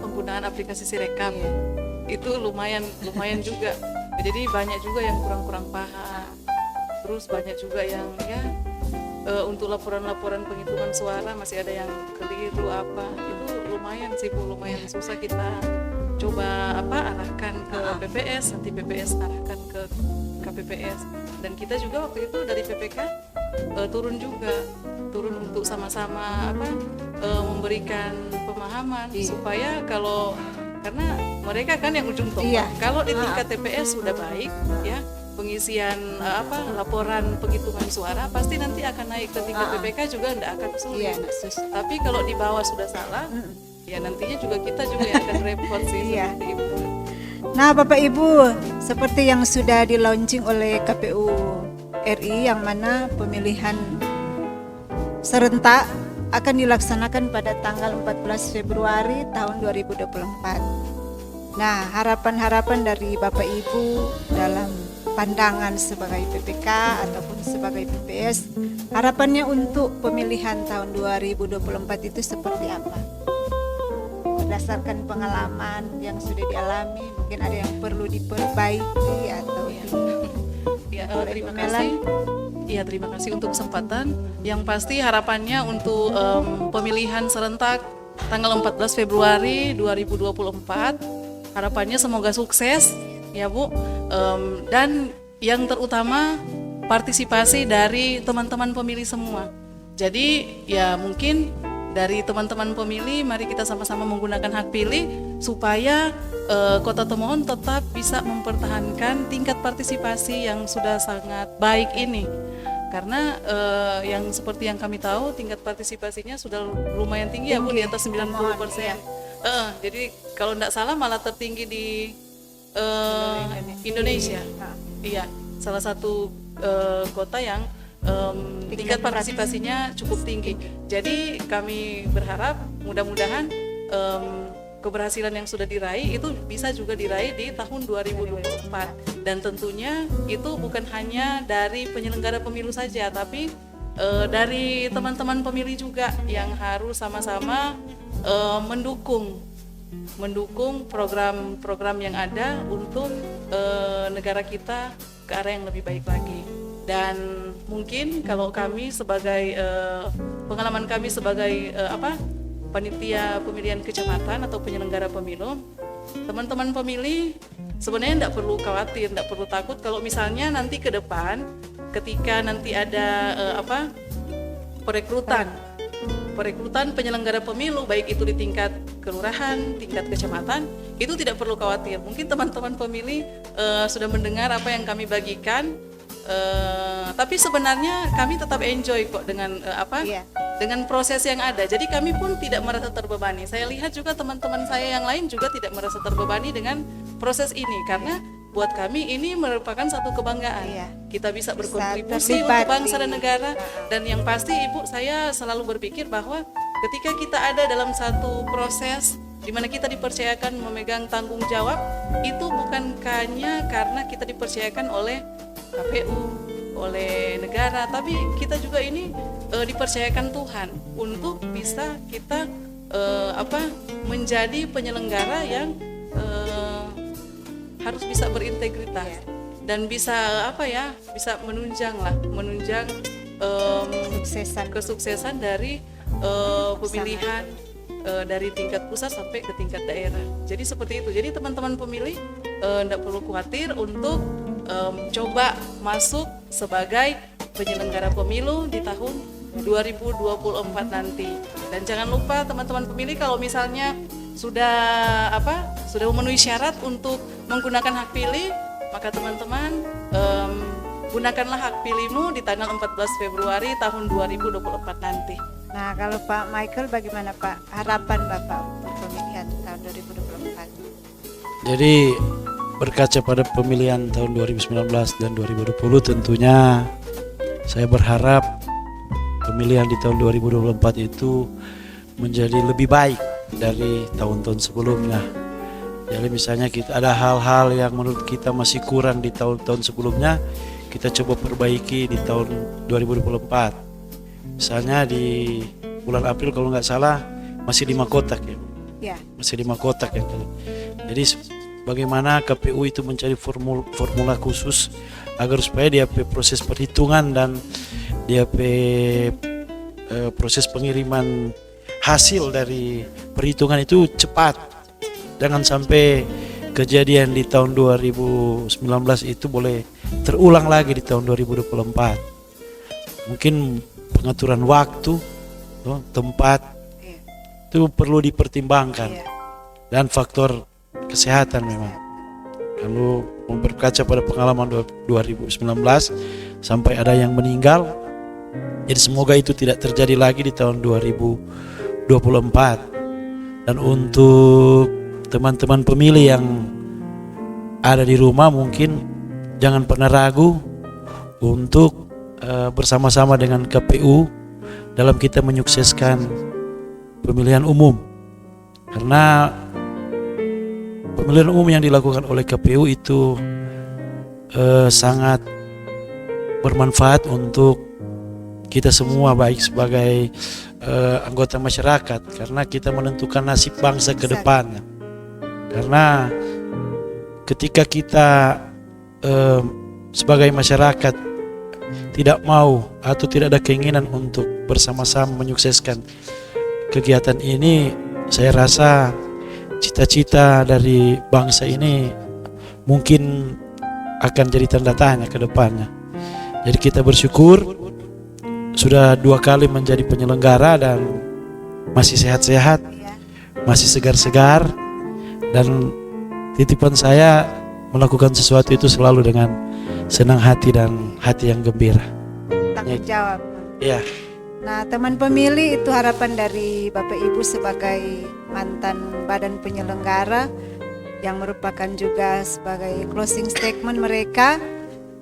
penggunaan aplikasi Sirekap, itu lumayan juga. Jadi banyak juga yang kurang paham. Terus banyak juga yang untuk laporan-laporan penghitungan suara masih ada yang keliru apa. Itu lumayan sih Bu, lumayan susah kita coba arahkan ke PPS, nanti PPS arahkan ke KPPS. Dan kita juga waktu itu dari PPK turun untuk sama-sama memberikan pemahaman supaya karena mereka kan yang ujung tombak. Iya. Kalau di tingkat TPS sudah baik ya pengisian laporan penghitungan suara, pasti nanti akan naik ke tingkat PPK juga tidak akan sulit. Iya, Tapi kalau di bawah sudah salah, ya nantinya juga kita juga yang akan repot sih. Iya. Seperti itu. Nah, Bapak Ibu, seperti yang sudah di-launching oleh KPU RI, yang mana pemilihan serentak akan dilaksanakan pada tanggal 14 Februari tahun 2024. Nah, harapan-harapan dari Bapak Ibu dalam pandangan sebagai PPK ataupun sebagai PPS, harapannya untuk pemilihan tahun 2024 itu seperti apa? Berdasarkan pengalaman yang sudah dialami, mungkin ada yang perlu diperbaiki atau Terima kasih. Iya, terima kasih untuk kesempatan. Yang pasti harapannya untuk pemilihan serentak tanggal 14 Februari 2024, harapannya semoga sukses ya Bu. Dan yang terutama partisipasi dari teman-teman pemilih semua. Jadi ya mungkin dari teman-teman pemilih, mari kita sama-sama menggunakan hak pilih supaya Kota Tomohon tetap bisa mempertahankan tingkat partisipasi yang sudah sangat baik ini. Karena yang seperti yang kami tahu tingkat partisipasinya sudah lumayan tinggi ya Bu, di atas 90%. Jadi kalau tidak salah malah tertinggi di Indonesia. Iya, salah satu kota yang tingkat partisipasinya cukup tinggi. Jadi kami berharap mudah-mudahan keberhasilan yang sudah diraih itu bisa juga diraih di tahun 2024. Dan tentunya itu bukan hanya dari penyelenggara pemilu saja, tapi dari teman-teman pemilih juga yang harus sama-sama mendukung program-program yang ada untuk negara kita ke arah yang lebih baik lagi. Dan mungkin kalau kami sebagai pengalaman kami sebagai panitia pemilihan kecamatan atau penyelenggara pemilu, teman-teman pemilih sebenarnya tidak perlu khawatir, tidak perlu takut kalau misalnya nanti ke depan ketika nanti ada perekrutan penyelenggara pemilu, baik itu di tingkat kelurahan, tingkat kecamatan, itu tidak perlu khawatir. Mungkin teman-teman pemilih sudah mendengar apa yang kami bagikan, tapi sebenarnya kami tetap enjoy kok dengan dengan proses yang ada. Jadi kami pun tidak merasa terbebani. Saya lihat juga teman-teman saya yang lain juga tidak merasa terbebani dengan proses ini, karena buat kami ini merupakan satu kebanggaan. Kita bisa berkontribusi untuk bangsa dan negara. Dan yang pasti Ibu, saya selalu berpikir bahwa ketika kita ada dalam satu proses di mana kita dipercayakan memegang tanggung jawab, itu bukan hanya karena kita dipercayakan oleh KPU, oleh negara, tapi kita juga ini dipercayakan Tuhan untuk bisa kita menjadi penyelenggara yang harus bisa berintegritas dan bisa bisa menunjang kesuksesan dari pemilihan dari tingkat pusat sampai ke tingkat daerah. Jadi seperti itu. Jadi teman-teman pemilih tidak perlu khawatir untuk coba masuk sebagai penyelenggara pemilu di tahun 2024 nanti. Dan jangan lupa teman-teman pemilih, kalau misalnya sudah memenuhi syarat untuk menggunakan hak pilih, maka teman-teman gunakanlah hak pilihmu di tanggal 14 Februari tahun 2024 nanti. Nah, kalau Pak Michael bagaimana Pak harapan Bapak untuk pemilihan tahun 2024? Jadi berkaca pada pemilihan tahun 2019 dan 2020, tentunya saya berharap pemilihan di tahun 2024 itu menjadi lebih baik dari tahun-tahun sebelumnya. Jadi misalnya kita ada hal-hal yang menurut kita masih kurang di tahun-tahun sebelumnya, kita coba perbaiki di tahun 2024. Misalnya di bulan April kalau nggak salah masih 5 kotak ya. Masih 5 kotak ya. Jadi bagaimana KPU itu mencari formula khusus agar supaya dia proses perhitungan dan dia proses pengiriman hasil dari perhitungan itu cepat. Jangan sampai kejadian di tahun 2019 itu boleh terulang lagi di tahun 2024. Mungkin pengaturan waktu, tempat itu perlu dipertimbangkan, dan faktor kesehatan memang. Kalau berkaca pada pengalaman 2019 sampai ada yang meninggal, jadi semoga itu tidak terjadi lagi di tahun 2024. Dan untuk teman-teman pemilih yang ada di rumah, mungkin jangan pernah ragu untuk bersama-sama dengan KPU dalam kita menyukseskan pemilihan umum, karena pemilihan umum yang dilakukan oleh KPU itu sangat bermanfaat untuk kita semua, baik sebagai anggota masyarakat, karena kita menentukan nasib bangsa ke depannya. Karena ketika kita sebagai masyarakat tidak mau atau tidak ada keinginan untuk bersama-sama menyukseskan kegiatan ini, saya rasa cita-cita dari bangsa ini mungkin akan jadi tanda tanya ke depannya. Jadi kita bersyukur sudah 2 kali menjadi penyelenggara dan masih sehat-sehat, masih segar-segar, dan titipan saya melakukan sesuatu itu selalu dengan senang hati dan hati yang gembira. Tanggung jawab. Iya. Nah, teman pemilih, itu harapan dari Bapak Ibu sebagai mantan badan penyelenggara yang merupakan juga sebagai closing statement mereka.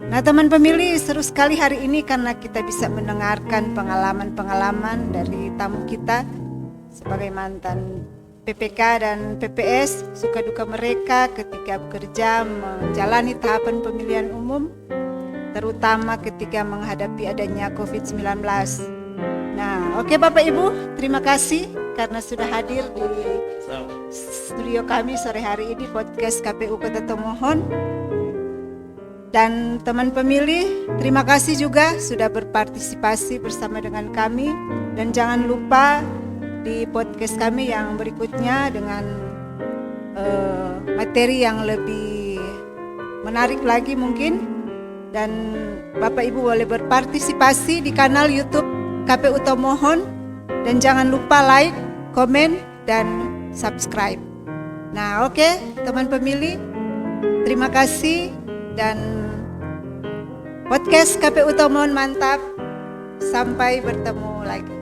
Nah, teman pemilih, seru sekali hari ini karena kita bisa mendengarkan pengalaman-pengalaman dari tamu kita sebagai mantan PPK dan PPS, suka duka mereka ketika bekerja menjalani tahapan pemilihan umum. terutama ketika menghadapi adanya COVID-19. Nah, oke Bapak Ibu, terima kasih karena sudah hadir di studio kami sore hari ini podcast KPU Kota Tomohon. Dan teman pemilih, terima kasih juga sudah berpartisipasi bersama dengan kami. Dan jangan lupa di podcast kami yang berikutnya dengan materi yang lebih menarik lagi mungkin. Dan Bapak Ibu boleh berpartisipasi di kanal YouTube KPU Tomohon. Dan jangan lupa like, komen, dan subscribe. Nah oke, teman pemilih, terima kasih. Dan podcast KPU Tomohon mantap. Sampai bertemu lagi.